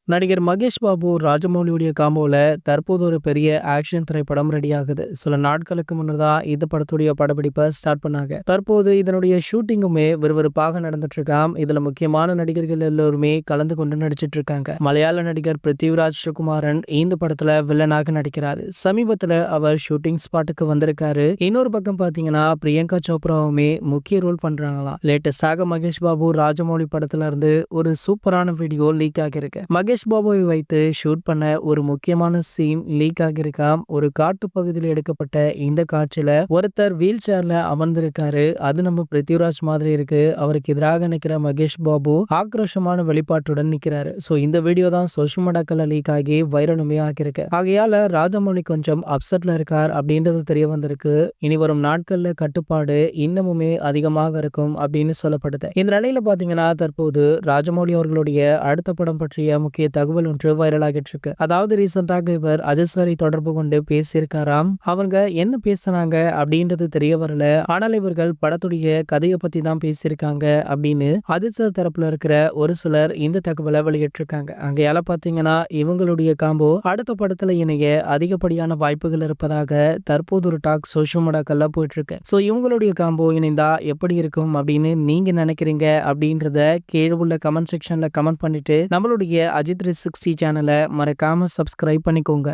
நடிகர் மகேஷ் பாபு, ராஜமௌலியுடைய காம்போல தற்போது ஒரு பெரிய ஆக்ஷன் திரைப்படம் ரெடியாகுது. சில நாட்களுக்கு முன்னதா இந்த படத்துடைய படப்பிடிப்ப ஸ்டார்ட் பண்ணாங்க. தற்போது இதனுடைய ஷூட்டிங்குமே விறுவிறுப்பாக நடந்துட்டு இருக்காம். இதுல முக்கியமான நடிகர்கள் எல்லோருமே கலந்து கொண்டு நடிச்சிட்டு இருக்காங்க. மலையாள நடிகர் பிருத்திவிராஜ் சுகுமாரன் இந்த படத்துல வில்லனாக நடிக்கிறாரு. சமீபத்துல அவர் ஷூட்டிங் ஸ்பாட்டுக்கு வந்திருக்காரு. இன்னொரு பக்கம் பாத்தீங்கன்னா பிரியங்கா சோப்ராவுமே முக்கிய ரோல் பண்றாங்களாம். லேட்டஸ்டாக மகேஷ் பாபு ராஜமௌலி படத்துல இருந்து ஒரு சூப்பரான வீடியோ லீக் ஆகியிருக்கு. மகேஷ் பாபுவை வைத்து ஷூட் பண்ண ஒரு முக்கியமான சீன் லீக் ஆகியிருக்காம். ஒரு காட்டு பகுதியில் எடுக்கப்பட்ட இந்த காட்சியில ஒருத்தர் வீல் சேர்ல அமர்ந்திருக்காரு. அது நம்ம பிருத்திவிராஜ் மாதிரி இருக்கு. அவருக்கு எதிராக நிக்கிற மகேஷ் பாபு ஆக்ரோஷமான வெளிப்பாட்டுடன் நிக்கிறாரு. சோ இந்த வீடியோ தான் சோஷியல் மீடியாக்கள்ல லீக் ஆகி வைரலுமே ஆகியிருக்கு. ஆகையால ராஜமௌலி கொஞ்சம் அப்செட்ல இருக்கார் அப்படின்றது தெரிய வந்திருக்கு. இனி வரும் நாட்கள்ல கட்டுப்பாடு இன்னமுமே அதிகமாக இருக்கும் அப்படின்னு சொல்லப்படுது. இந்த நிலையில பாத்தீங்கன்னா தற்போது ராஜமௌலி அவர்களுடைய அடுத்த படம் பற்றிய முக்கிய தகவல் ஒன்று வைரலாகிட்டு இருக்கு. அதாவது ரீசெண்டாக இவர் அஜித் சாரை தொடர்பு கொண்டு பேசியிருக்காராம். அவங்க என்ன பேசினாங்க அப்படின்றது தெரிய வரல. ஆனால் இவர்கள் படத்துடைய கதையை பத்தி தான் பேசியிருக்காங்க அப்படின்னு அஜித் சார் தரப்புல இருக்கிற ஒரு சிலர் இந்த தகவலை வெளியிட்டிருக்காங்க. அங்கையால பாத்தீங்கன்னா இவங்களுடைய காம்போ அடுத்த படத்துல இணைய அதிகப்படியான வாய்ப்புகள் இருப்பதாக தற்போது ஒரு டாக் சோஷியல் மீடியாக்கள்ல போயிட்டு இருக்கு. சோ இவங்களுடைய காம்போ இணைந்தா எப்படி இருக்கும் அப்படின்னு நீங்க நினைக்கிறீங்க அப்படின்றத கீழே உள்ள கமெண்ட் செக்ஷன்ல கமெண்ட் பண்ணிட்டு நம்மளுடைய அஜித் 360 சேனலை மறக்காம சப்ஸ்கிரைப் பண்ணிக்கோங்க.